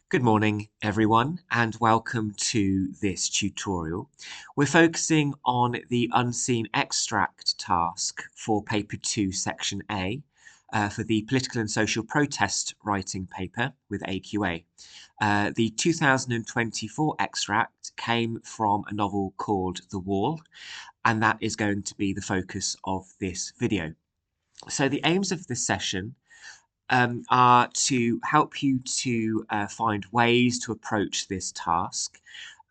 Good morning, everyone, and welcome to this tutorial. We're focusing on the unseen extract task for Paper 2, Section A, for the Political and Social Protest writing paper with AQA. The 2024 extract came from a novel called The Wall, and that is going to be the focus of this video. So the aims of this session are to help you to find ways to approach this task.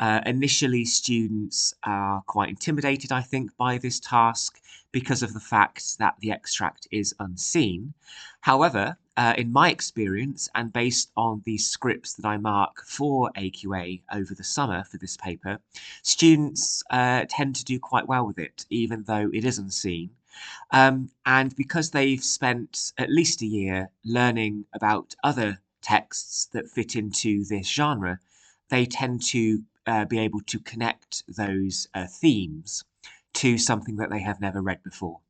Initially, students are quite intimidated, I think, by this task because of the fact that the extract is unseen. However, in my experience, and based on the scripts that I mark for AQA over the summer for this paper, students tend to do quite well with it, even though it is unseen. And because they've spent at least a year learning about other texts that fit into this genre, they tend to be able to connect those themes to something that they have never read before.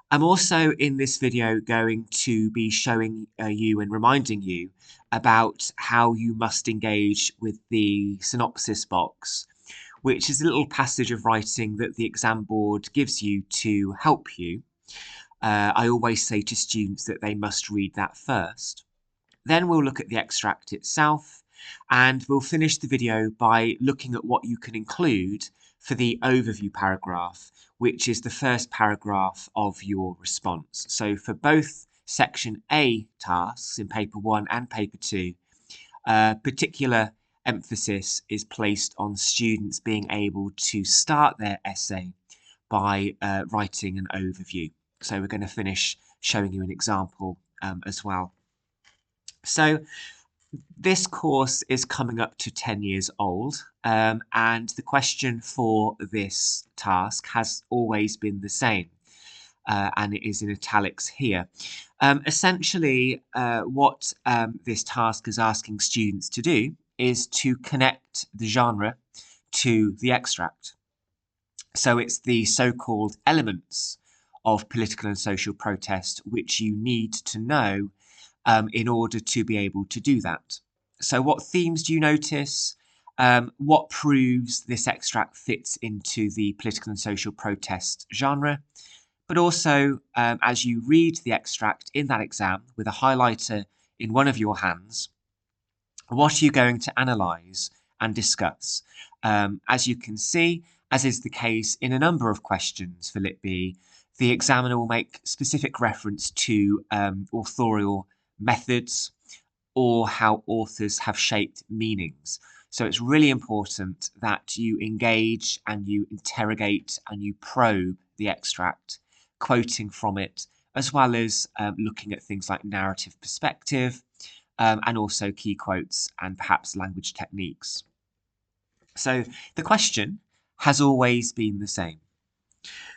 I'm also in this video going to be showing you and reminding you about how you must engage with the synopsis box, which is a little passage of writing that the exam board gives you to help you. I always say to students that they must read that first. Then we'll look at the extract itself, and we'll finish the video by looking at what you can include for the overview paragraph, which is the first paragraph of your response. So for both section A tasks in paper 1 and paper 2, particular emphasis is placed on students being able to start their essay by writing an overview. So we're going to finish showing you an example as well. So this course is coming up to 10 years old, and the question for this task has always been the same, and it is in italics here. Essentially, what this task is asking students to do is to connect the genre to the extract. So it's the so-called elements of political and social protest which you need to know in order to be able to do that. So what themes do you notice? What proves this extract fits into the political and social protest genre? But also, as you read the extract in that exam with a highlighter in one of your hands, what are you going to analyse and discuss? As you can see, as is the case in a number of questions for Lit B, the examiner will make specific reference to authorial methods or how authors have shaped meanings. So it's really important that you engage and you interrogate and you probe the extract, quoting from it, as well as looking at things like narrative perspective and also key quotes and perhaps language techniques. So the question has always been the same.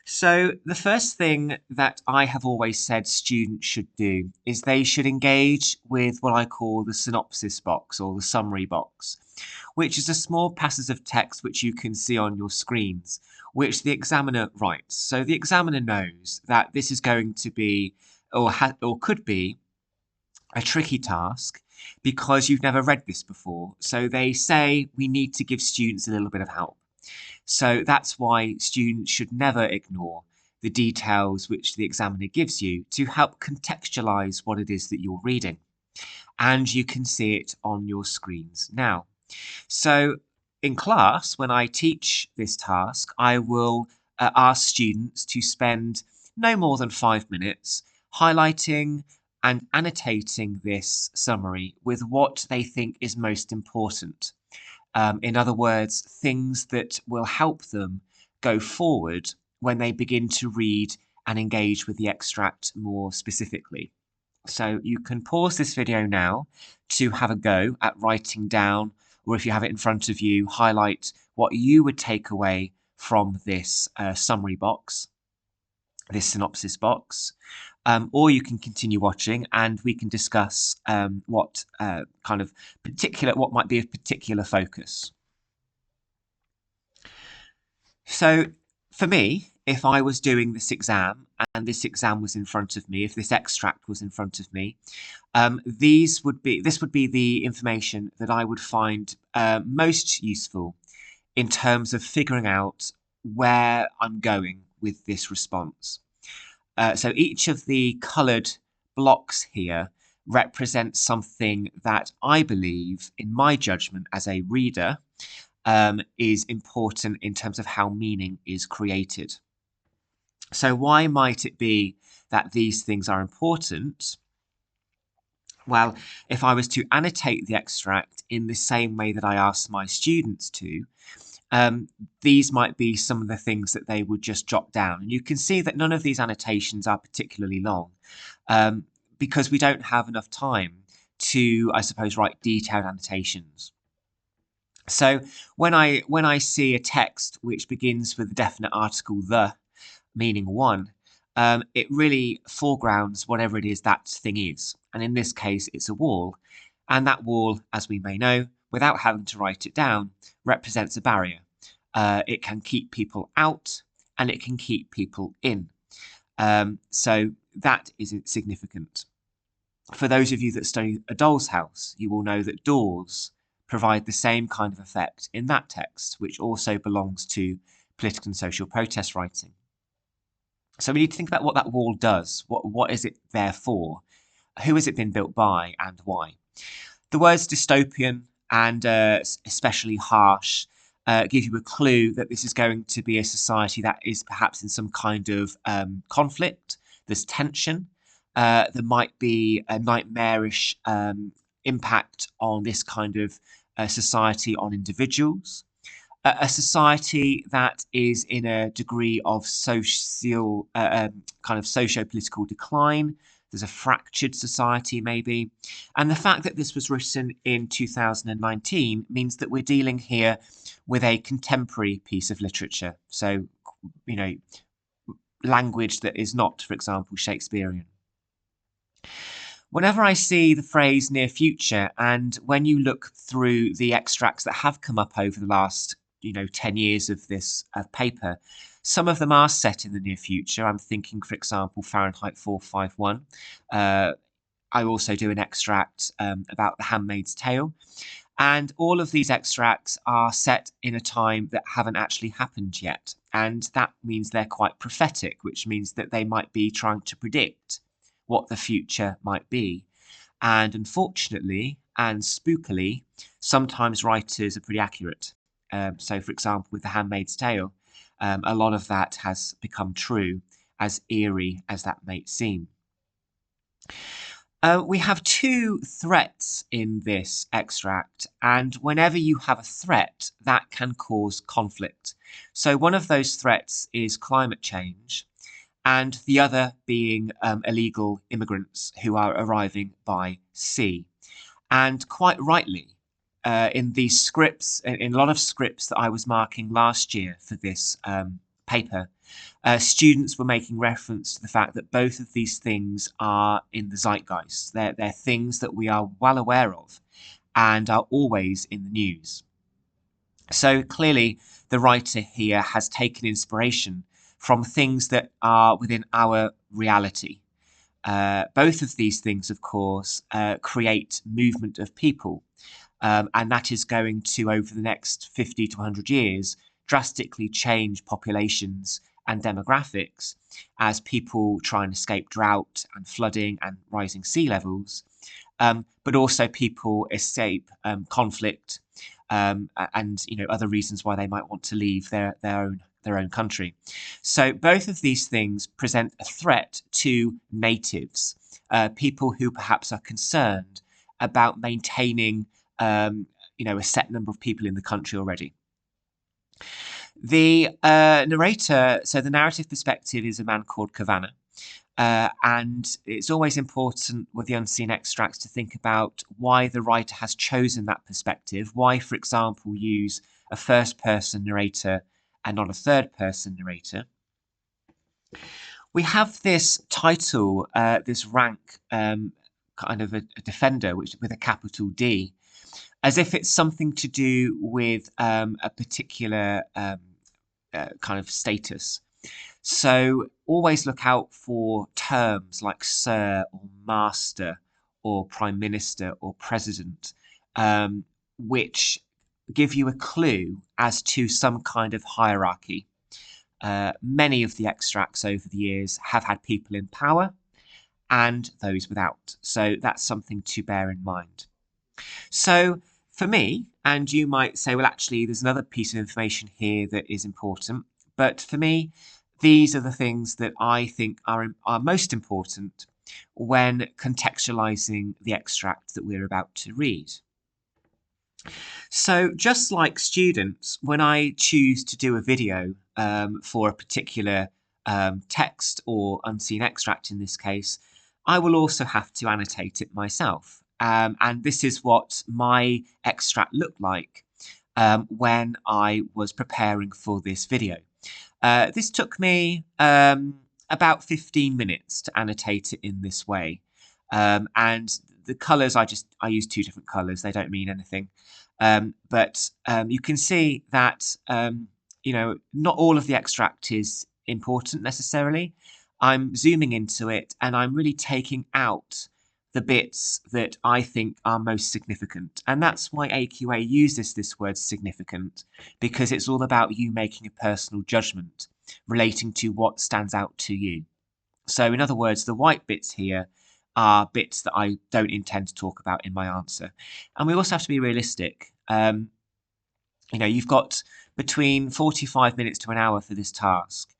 So the first thing that I have always said students should do is they should engage with what I call the synopsis box or the summary box, which is a small passage of text which you can see on your screens, which the examiner writes. So the examiner knows that this is going to be or could be a tricky task because you've never read this before. So they say we need to give students a little bit of help. So that's why students should never ignore the details which the examiner gives you to help contextualize what it is that you're reading. And you can see it on your screens now. So in class, when I teach this task, I will ask students to spend no more than 5 minutes highlighting and annotating this summary with what they think is most important. In other words, things that will help them go forward when they begin to read and engage with the extract more specifically. So you can pause this video now to have a go at writing down, or if you have it in front of you, highlight what you would take away from this summary box, this synopsis box. Or you can continue watching and we can discuss what might be of particular focus. So for me, if I was doing this exam and this exam was in front of me, if this extract was in front of me, this would be the information that I would find most useful in terms of figuring out where I'm going with this response. So each of the coloured blocks here represents something that I believe, in my judgment as a reader, is important in terms of how meaning is created. So why might it be that these things are important? Well, if I was to annotate the extract in the same way that I asked my students to, these might be some of the things that they would just jot down. And you can see that none of these annotations are particularly long, because we don't have enough time to, I suppose, write detailed annotations. So when I see a text which begins with the definite article the, meaning one, it really foregrounds whatever it is that thing is. And in this case, it's a wall. And that wall, as we may know, without having to write it down, represents a barrier. It can keep people out and it can keep people in. So that is significant. For those of you that study A Doll's House, you will know that doors provide the same kind of effect in that text, which also belongs to political and social protest writing. So we need to think about what that wall does. What is it there for? Who has it been built by and why? The words dystopian and especially harsh give you a clue that this is going to be a society that is perhaps in some kind of conflict. There's tension. There might be a nightmarish impact on this kind of society on individuals. A society that is in a degree of social kind of socio-political decline. There's a fractured society, maybe. And the fact that this was written in 2019 means that we're dealing here with a contemporary piece of literature. So, you know, language that is not, for example, Shakespearean. Whenever I see the phrase near future, and when you look through the extracts that have come up over the last 10 years of this paper, some of them are set in the near future. I'm thinking, for example, Fahrenheit 451. I also do an extract about The Handmaid's Tale. And all of these extracts are set in a time that haven't actually happened yet. And that means they're quite prophetic, which means that they might be trying to predict what the future might be. And unfortunately and spookily, sometimes writers are pretty accurate. So, for example, with The Handmaid's Tale, a lot of that has become true, as eerie as that may seem. We have two threats in this extract, and whenever you have a threat, that can cause conflict. So one of those threats is climate change, and the other being illegal immigrants who are arriving by sea. And quite rightly, in these scripts, in a lot of scripts that I was marking last year for this paper, students were making reference to the fact that both of these things are in the zeitgeist. They're things that we are well aware of and are always in the news. So clearly, the writer here has taken inspiration from things that are within our reality. Both of these things, of course, create movement of people. And that is going to, over the next 50 to 100 years, drastically change populations and demographics as people try and escape drought and flooding and rising sea levels, but also people escape conflict and other reasons why they might want to leave their own country. So both of these things present a threat to natives, people who perhaps are concerned about maintaining a set number of people in the country already. The narrator, so the narrative perspective is a man called Kavanagh. And it's always important with the unseen extracts to think about why the writer has chosen that perspective. Why, for example, use a first-person narrator and not a third-person narrator. We have this title, this rank, kind of a defender, which with a capital D, as if it's something to do with a particular kind of status. So always look out for terms like sir or master or prime minister or president, which give you a clue as to some kind of hierarchy. Many of the extracts over the years have had people in power and those without. So that's something to bear in mind. So for me, and you might say, well, actually, there's another piece of information here that is important. But for me, these are the things that I think are most important when contextualizing the extract that we're about to read. So just like students, when I choose to do a video for a particular text or unseen extract in this case, I will also have to annotate it myself. And this is what my extract looked like when I was preparing for this video. This took me about 15 minutes to annotate it in this way. And the colours, I use two different colours. They don't mean anything. But you can see that, not all of the extract is important necessarily. I'm zooming into it and I'm really taking out the bits that I think are most significant. And that's why AQA uses this word significant, because it's all about you making a personal judgment relating to what stands out to you. So in other words, the white bits here are bits that I don't intend to talk about in my answer. And we also have to be realistic. You've got between 45 minutes to an hour for this task.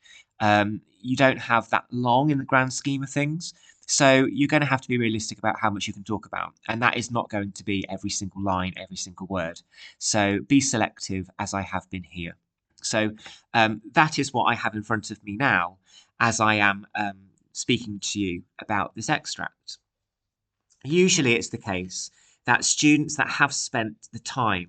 You don't have that long in the grand scheme of things. So you're going to have to be realistic about how much you can talk about. And that is not going to be every single line, every single word. So be selective, as I have been here. So that is what I have in front of me now as I am speaking to you about this extract. Usually it's the case that students that have spent the time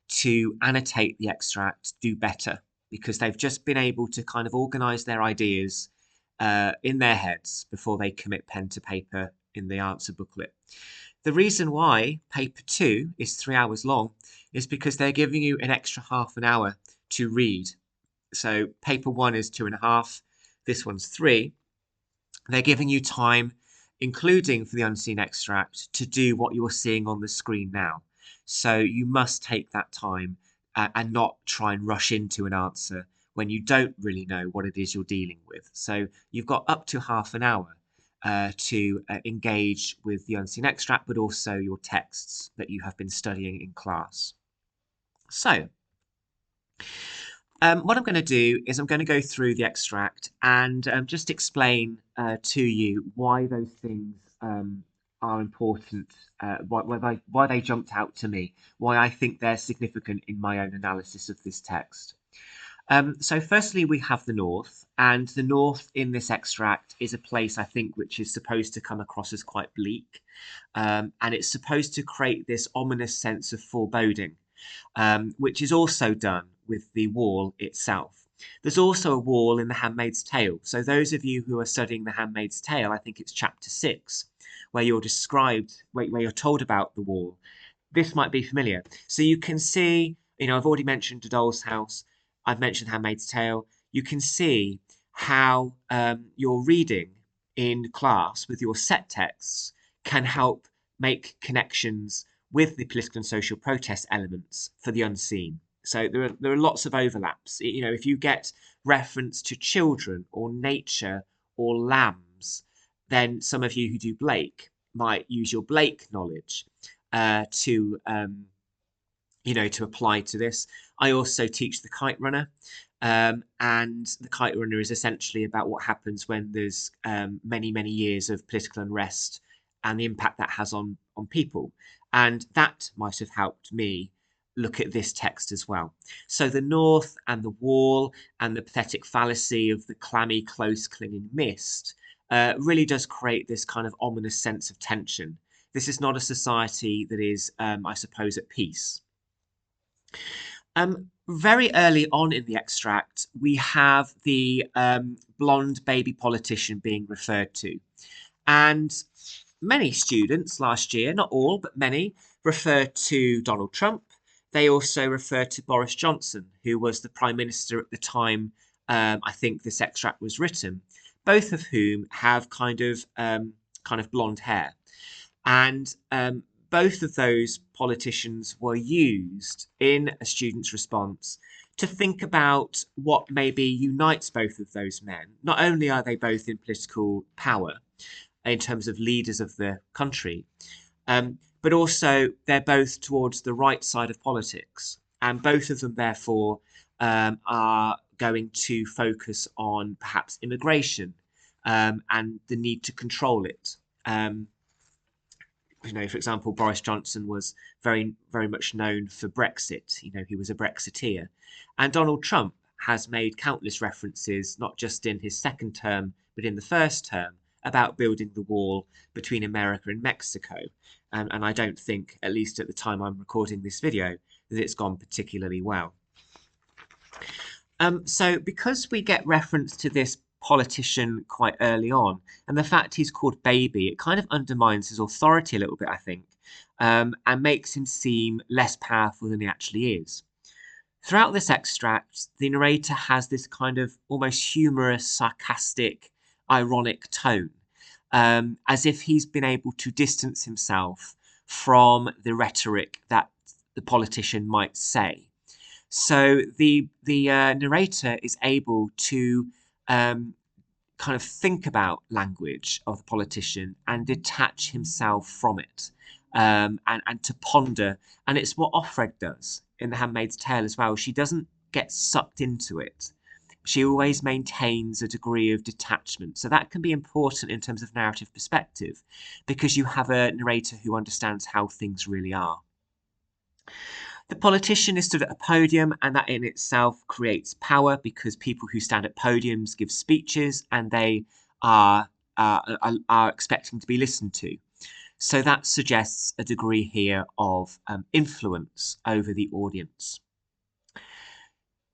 to annotate the extract do better, because they've just been able to kind of organise their ideas in their heads before they commit pen to paper in the answer booklet. The reason why paper 2 is 3 hours long is because they're giving you an extra half an hour to read. So paper 1 is 2.5, this one's 3. They're giving you time, including for the unseen extract, to do what you're seeing on the screen now. So you must take that time and not try and rush into an answer when you don't really know what it is you're dealing with. So you've got up to half an hour to engage with the unseen extract, but also your texts that you have been studying in class. So what I'm going to do is I'm going to go through the extract and just explain to you why those things are important, why they jumped out to me, why I think they're significant in my own analysis of this text. So firstly, we have the North, and the North in this extract is a place, I think, which is supposed to come across as quite bleak, and it's supposed to create this ominous sense of foreboding, which is also done with the wall itself. There's also a wall in The Handmaid's Tale. So those of you who are studying The Handmaid's Tale, I think it's chapter 6, where you're described, where you're told about the wall. This might be familiar. So you can see, I've already mentioned A Doll's House. I've mentioned Handmaid's Tale. You can see how your reading in class with your set texts can help make connections with the political and social protest elements for the unseen. So there are lots of overlaps. If you get reference to children or nature or lambs, then some of you who do Blake might use your Blake knowledge to apply to this. I also teach the Kite Runner, and the Kite Runner is essentially about what happens when there's many, many years of political unrest and the impact that has on people. And that might have helped me look at this text as well. So the North and the wall and the pathetic fallacy of the clammy, close clinging mist really does create this kind of ominous sense of tension. This is not a society that is, I suppose, at peace. Very early on in the extract, we have the blonde baby politician being referred to. And many students last year, not all, but many, referred to Donald Trump. They also referred to Boris Johnson, who was the Prime Minister at the time I think this extract was written, both of whom have kind of blonde hair. And both of those politicians were used in a student's response to think about what maybe unites both of those men. Not only are they both in political power in terms of leaders of the country, but also they're both towards the right side of politics. And both of them, therefore, are going to focus on perhaps immigration and the need to control it. Um, for example, Boris Johnson was very, very much known for Brexit. He was a Brexiteer. And Donald Trump has made countless references, not just in his second term, but in the first term, about building the wall between America and Mexico. And I don't think, at least at the time I'm recording this video, that it's gone particularly well. So because we get reference to this politician quite early on, and the fact he's called Baby, it kind of undermines his authority a little bit, I think, and makes him seem less powerful than he actually is. Throughout this extract, the narrator has this kind of almost humorous, sarcastic, ironic tone, as if he's been able to distance himself from the rhetoric that the politician might say. So the narrator is able to kind of think about language of the politician and detach himself from it, and to ponder. And it's what Offred does in The Handmaid's Tale as well. She doesn't get sucked into it. She always maintains a degree of detachment. So that can be important in terms of narrative perspective, because you have a narrator who understands how things really are. The politician is stood at a podium, and that in itself creates power, because people who stand at podiums give speeches and they are expecting to be listened to. So that suggests a degree here of influence over the audience.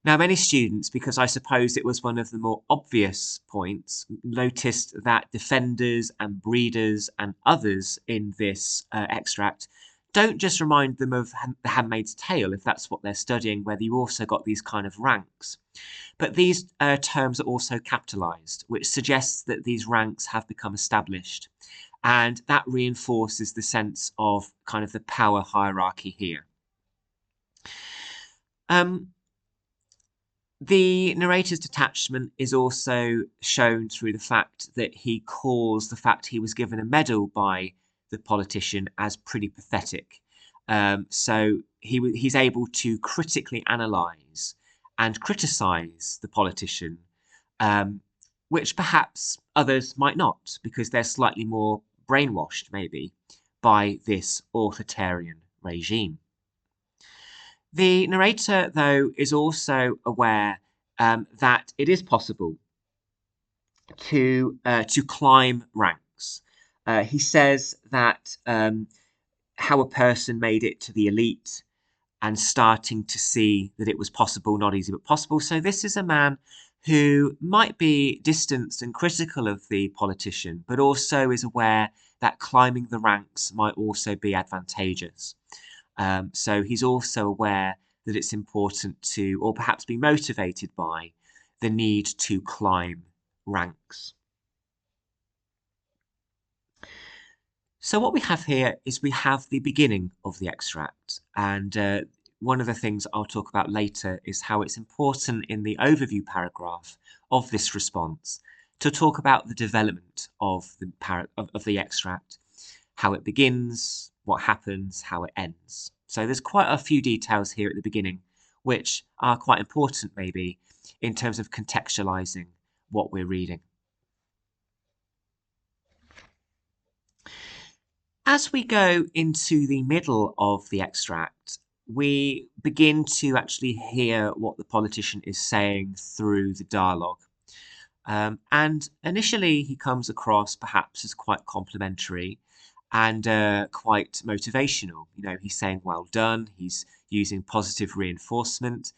Now, many students, because I suppose it was one of the more obvious points, noticed that defenders and breeders and others in this extract don't just remind them of The Handmaid's Tale, if that's what they're studying, whether you also got these kind of ranks. But these terms are also capitalized, which suggests that these ranks have become established. And that reinforces the sense of kind of the power hierarchy here. The narrator's detachment is also shown through the fact that he calls the fact he was given a medal by the politician as pretty pathetic. So he's able to critically analyse and criticise the politician, which perhaps others might not, because they're slightly more brainwashed, maybe, by this authoritarian regime. The narrator, though, is also aware that it is possible to climb ranks. He says that how a person made it to the elite and starting to see that it was possible, not easy, but possible. So this is a man who might be distanced and critical of the politician, but also is aware that climbing the ranks might also be advantageous. So he's also aware that it's important to, or perhaps be motivated by, the need to climb ranks. So what we have here is we have the beginning of the extract, and one of the things I'll talk about later is how it's important in the overview paragraph of this response to talk about the development of the extract, how it begins, what happens, how it ends. So there's quite a few details here at the beginning which are quite important maybe in terms of contextualizing what we're reading. As we go into the middle of the extract, we begin to actually hear what the politician is saying through the dialogue. And initially he comes across perhaps as quite complimentary and quite motivational. He's saying well done, he's using positive reinforcement,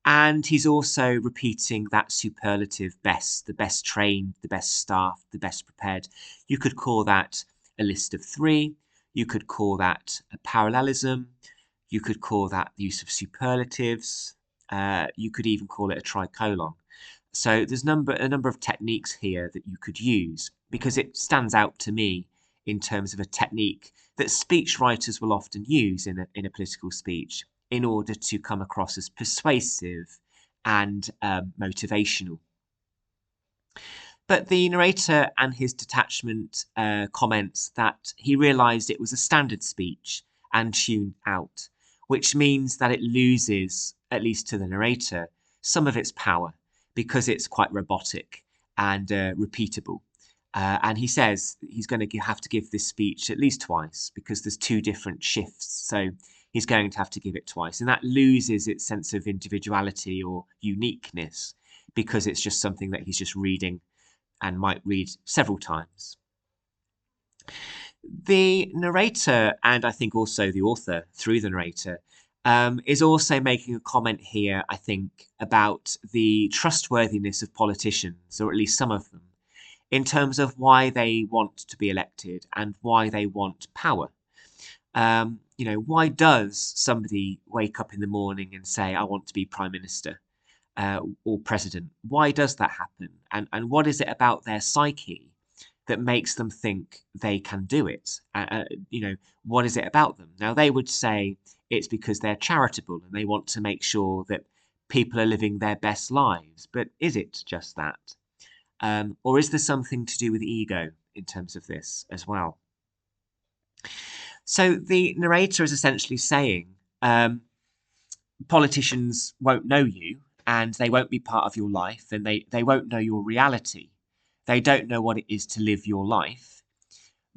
and he's also repeating that superlative best, the best trained, the best staffed, the best prepared. You could call that a list of three. You could call that a parallelism. You could call that the use of superlatives. You could even call it a tricolon. So there's a number of techniques here that you could use, because it stands out to me in terms of a technique that speech writers will often use in a political speech in order to come across as persuasive and motivational. But the narrator and his detachment comments that he realised it was a standard speech and tuned out, which means that it loses, at least to the narrator, some of its power because it's quite robotic and repeatable. And he says he's going to have to give this speech at least twice because there's two different shifts. So he's going to have to give it twice. And that loses its sense of individuality or uniqueness because it's just something that he's just reading and might read several times. The narrator, and I think also the author through the narrator, is also making a comment here, I think, about the trustworthiness of politicians, or at least some of them, in terms of why they want to be elected and why they want power. Why does somebody wake up in the morning and say, I want to be prime minister? Or president. Why does that happen? And what is it about their psyche that makes them think they can do it? What is it about them? Now, they would say it's because they're charitable and they want to make sure that people are living their best lives. But is it just that? Or is there something to do with ego in terms of this as well? So the narrator is essentially saying politicians won't know you, and they won't be part of your life, and they won't know your reality. They don't know what it is to live your life,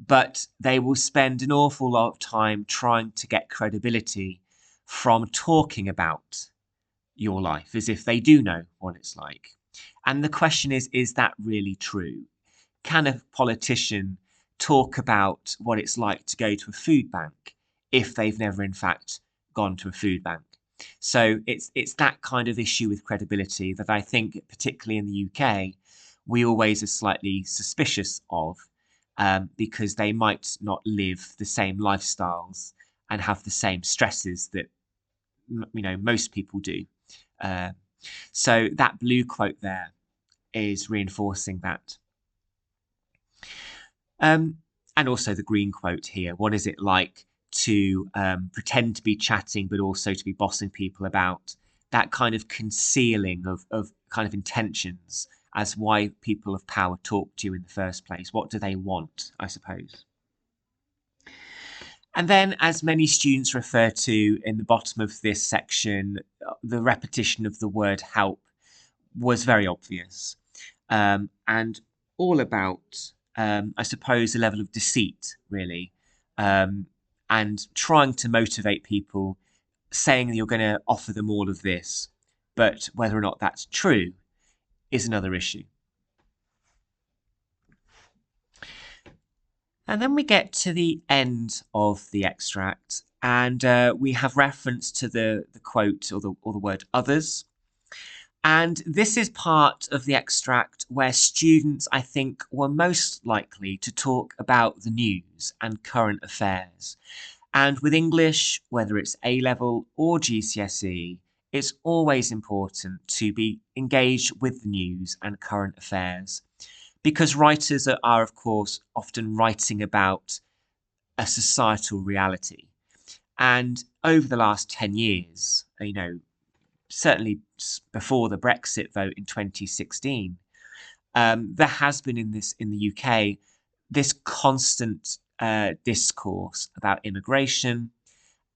but they will spend an awful lot of time trying to get credibility from talking about your life as if they do know what it's like. And the question is that really true? Can a politician talk about what it's like to go to a food bank if they've never in fact gone to a food bank? So it's that kind of issue with credibility that I think, particularly in the UK, we always are slightly suspicious of, because they might not live the same lifestyles and have the same stresses that most people do. So that blue quote there is reinforcing that. And also the green quote here. What is it like to pretend to be chatting, but also to be bossing people about? That kind of concealing of kind of intentions as why people of power talk to you in the first place. What do they want, I suppose? And then, as many students refer to in the bottom of this section, the repetition of the word help was very obvious, and all about, I suppose, a level of deceit, really, and trying to motivate people, saying that you're going to offer them all of this, but whether or not that's true is another issue. And then we get to the end of the extract, and we have reference to the quote or the word others. And this is part of the extract where students, I think, were most likely to talk about the news and current affairs. And with English, whether it's A-level or GCSE, it's always important to be engaged with the news and current affairs, because writers are, of course, often writing about a societal reality. And over the last 10 years, certainly before the Brexit vote in 2016, there has been in the UK this constant discourse about immigration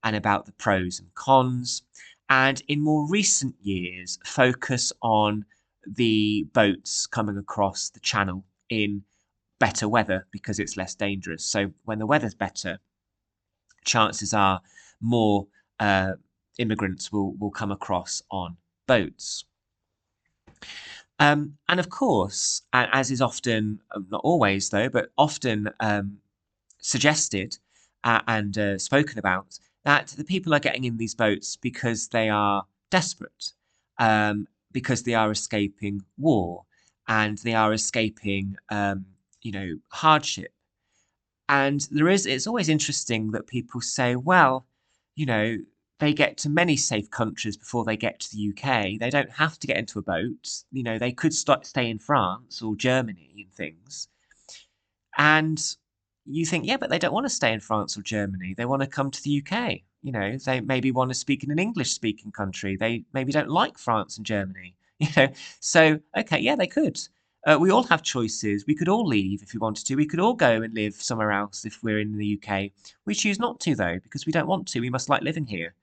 and about the pros and cons, and in more recent years focus on the boats coming across the channel in better weather because it's less dangerous. So when the weather's better, chances are more immigrants will come across on boats. And of course, as is often, not always though, but often suggested and spoken about, that the people are getting in these boats because they are desperate, because they are escaping war and they are escaping, hardship. And it's always interesting that people say, well, they get to many safe countries before they get to the UK. They don't have to get into a boat. They could stay in France or Germany and things. And you think, yeah, but they don't want to stay in France or Germany. They want to come to the UK. They maybe want to speak in an English-speaking country. They maybe don't like France and Germany. So okay, yeah, they could. We all have choices. We could all leave if we wanted to. We could all go and live somewhere else if we're in the UK. We choose not to, though, because we don't want to. We must like living here.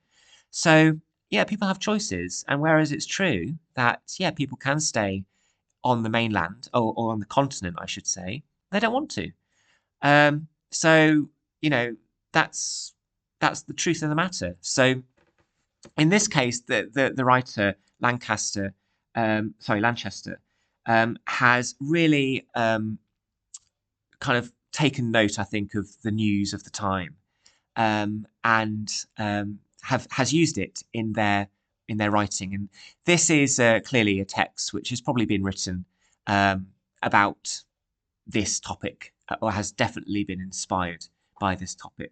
So yeah, people have choices. And whereas it's true that, yeah, people can stay on the mainland or on the continent, I should say, they don't want to. So that's the truth of the matter. So in this case, the writer Lanchester has really kind of taken note, I think, of the news of the time, and has used it in their writing. And this is clearly a text which has probably been written about this topic, or has definitely been inspired by this topic.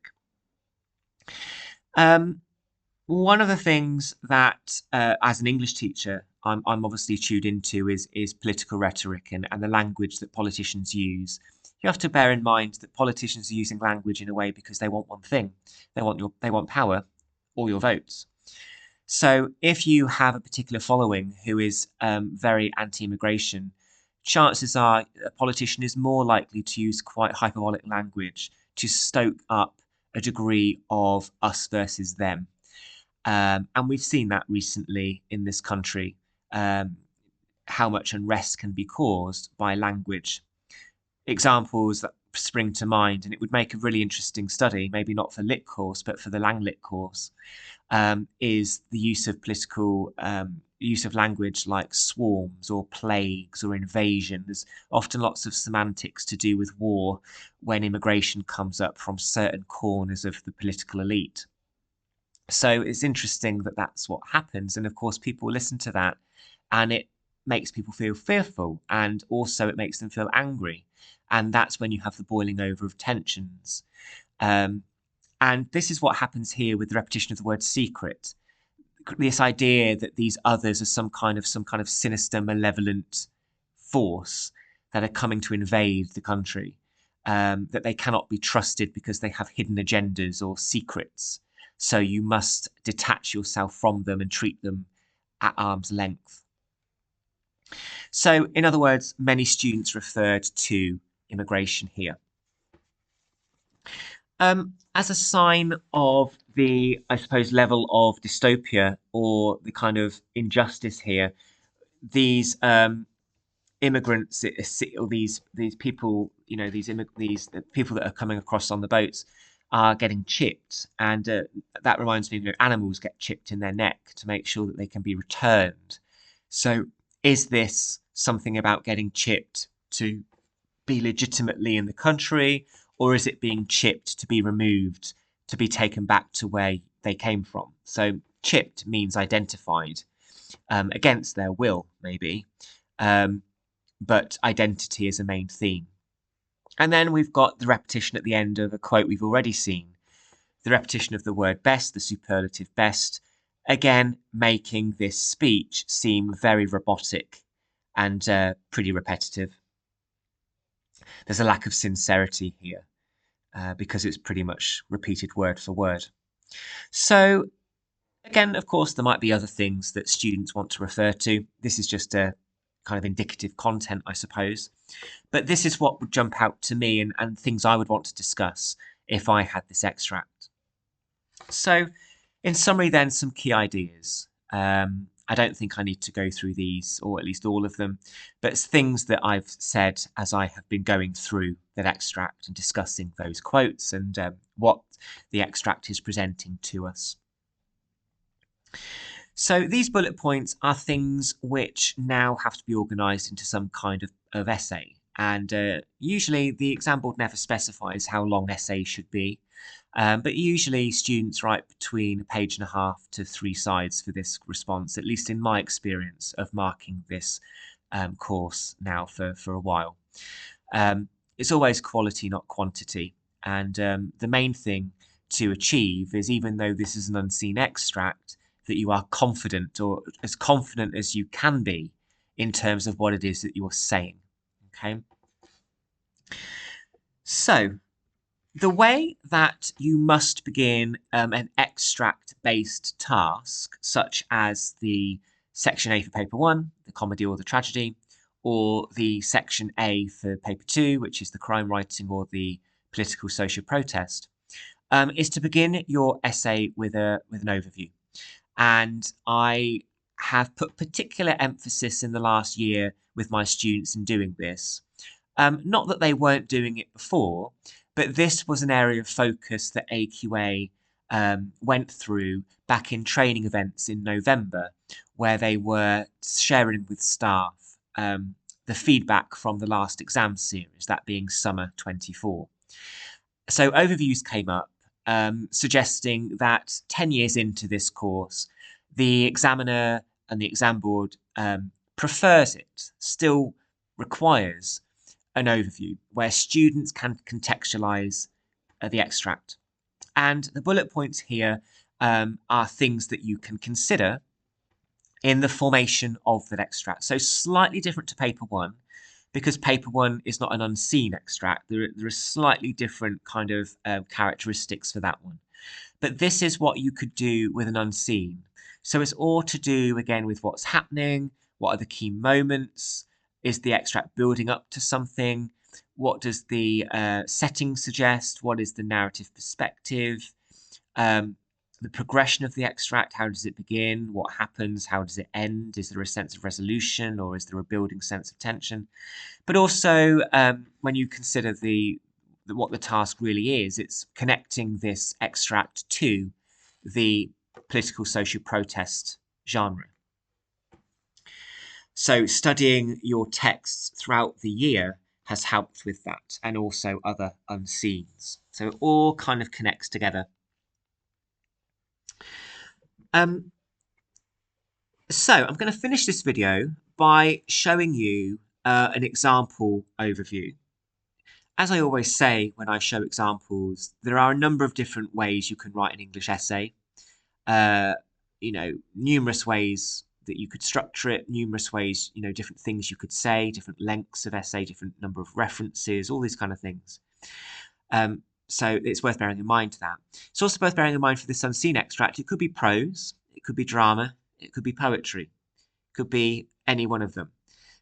One of the things that, as an English teacher, I'm obviously tuned into is political rhetoric and the language that politicians use. You have to bear in mind that politicians are using language in a way because they want one thing: they want power or your votes. So if you have a particular following who is very anti-immigration, chances are a politician is more likely to use quite hyperbolic language to stoke up a degree of us versus them. And we've seen that recently in this country, how much unrest can be caused by language. Examples that spring to mind, and it would make a really interesting study, maybe not for lit course, but for the Lang lit course, is the use of language like swarms or plagues or invasion. There's often lots of semantics to do with war when immigration comes up from certain corners of the political elite. So it's interesting that that's what happens. And of course, people listen to that and it makes people feel fearful, and also it makes them feel angry. And that's when you have the boiling over of tensions. And this is what happens here with the repetition of the word secret. This idea that these others are some kind of sinister, malevolent force that are coming to invade the country, that they cannot be trusted because they have hidden agendas or secrets. So you must detach yourself from them and treat them at arm's length. So, in other words, many students referred to immigration here. As a sign of the, I suppose, level of dystopia or the kind of injustice here, these immigrants, or these people, these people that are coming across on the boats are getting chipped, and that reminds me, animals get chipped in their neck to make sure that they can be returned. So, is this something about getting chipped to be legitimately in the country, or is it being chipped to be removed, to be taken back to where they came from? So chipped means identified, against their will, maybe, but identity is a main theme. And then we've got the repetition at the end of a quote we've already seen, the repetition of the word best, the superlative best, again making this speech seem very robotic and pretty repetitive. There's a lack of sincerity here because it's pretty much repeated word for word. So again, of course, there might be other things that students want to refer to. This is just a kind of indicative content, I suppose. But this is what would jump out to me and things I would want to discuss if I had this extract. So in summary then, some key ideas. I don't think I need to go through these, or at least all of them, but it's things that I've said as I have been going through that extract and discussing those quotes and what the extract is presenting to us. So these bullet points are things which now have to be organised into some kind of essay. And usually the exam board never specifies how long essay should be. But usually students write between 1.5 pages to 3 sides for this response, at least in my experience of marking this course now for a while. It's always quality, not quantity. And the main thing to achieve is, even though this is an unseen extract, that you are confident, or as confident as you can be, in terms of what it is that you're saying. Okay. So the way that you must begin an extract-based task, such as the Section A for Paper 1, the comedy or the tragedy, or the Section A for Paper 2, which is the crime writing or the political social protest, is to begin your essay with an overview. And I have put particular emphasis in the last year with my students in doing this. Not that they weren't doing it before, but this was an area of focus that AQA went through back in training events in November, where they were sharing with staff the feedback from the last exam series, that being summer 24. So overviews came up, suggesting that 10 years into this course, the examiner and the exam board prefers it, still requires an overview where students can contextualize the extract. And the bullet points here are things that you can consider in the formation of that extract. So slightly different to paper 1, because paper 1 is not an unseen extract. There are slightly different kind of characteristics for that one. But this is what you could do with an unseen. So it's all to do, again, with what's happening, what are the key moments, is the extract building up to something, what does the setting suggest, what is the narrative perspective, the progression of the extract, how does it begin, what happens, how does it end, is there a sense of resolution, or is there a building sense of tension? But also, when you consider what the task really is, it's connecting this extract to the political social protest genre. So studying your texts throughout the year has helped with that, and also other unseens. So it all kind of connects together. So I'm going to finish this video by showing you an example overview. As I always say when I show examples, there are a number of different ways you can write an English essay. Numerous ways that you could structure it, numerous ways, different things you could say, different lengths of essay, different number of references, all these kind of things. So it's worth bearing in mind that. It's also worth bearing in mind for this unseen extract, it could be prose, it could be drama, it could be poetry, it could be any one of them.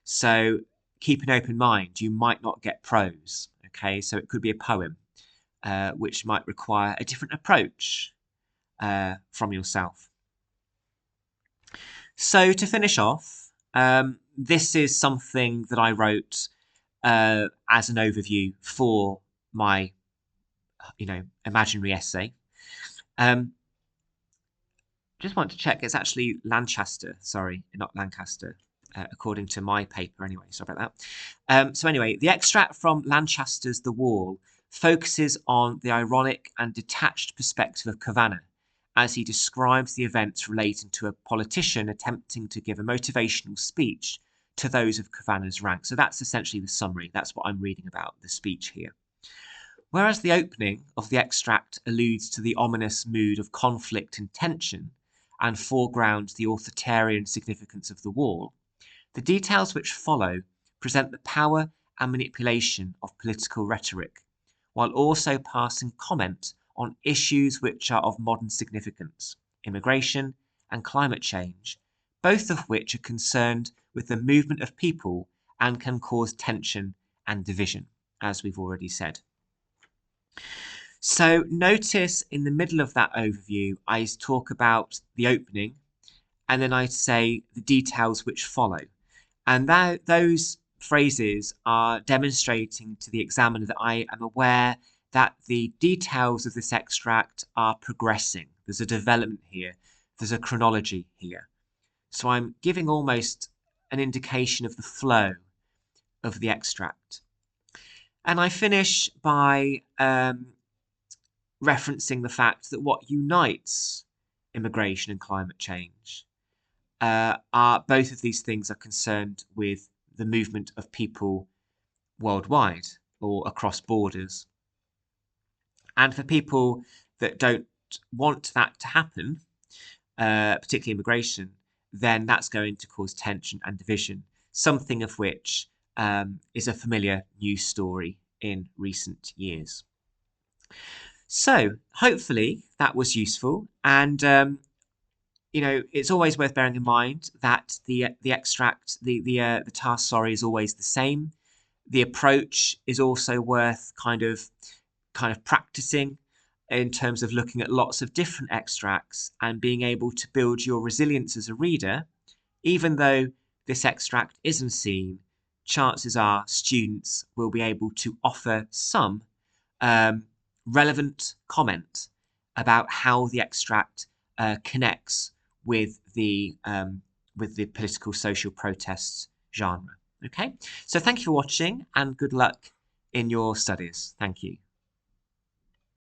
So keep an open mind, you might not get prose, okay? So it could be a poem, which might require a different approach from yourself. So to finish off, this is something that I wrote as an overview for my imaginary essay. Just want to check, it's actually Lancaster, sorry, not Lancaster, according to my paper anyway, sorry about that. So anyway, the extract from Lancaster's The Wall focuses on the ironic and detached perspective of Kavanagh as he describes the events relating to a politician attempting to give a motivational speech to those of Kavanagh's rank. So that's essentially the summary, that's what I'm reading about, the speech here. Whereas the opening of the extract alludes to the ominous mood of conflict and tension and foregrounds the authoritarian significance of the wall, the details which follow present the power and manipulation of political rhetoric, while also passing comment on issues which are of modern significance, immigration and climate change, both of which are concerned with the movement of people and can cause tension and division, as we've already said. So notice in the middle of that overview, I talk about the opening, and then I say the details which follow. And those phrases are demonstrating to the examiner that I am aware that the details of this extract are progressing. There's a development here. There's a chronology here. So I'm giving almost an indication of the flow of the extract. And I finish by referencing the fact that what unites immigration and climate change are both of these things are concerned with the movement of people worldwide or across borders. And for people that don't want that to happen, particularly immigration, then that's going to cause tension and division, something of which is a familiar news story in recent years. So hopefully that was useful, and it's always worth bearing in mind that the extract, the task, is always the same. The approach is also worth kind of practicing in terms of looking at lots of different extracts and being able to build your resilience as a reader. Even though this extract isn't seen, chances are students will be able to offer some relevant comment about how the extract connects with the political social protests genre. Okay, so thank you for watching and good luck in your studies. Thank you.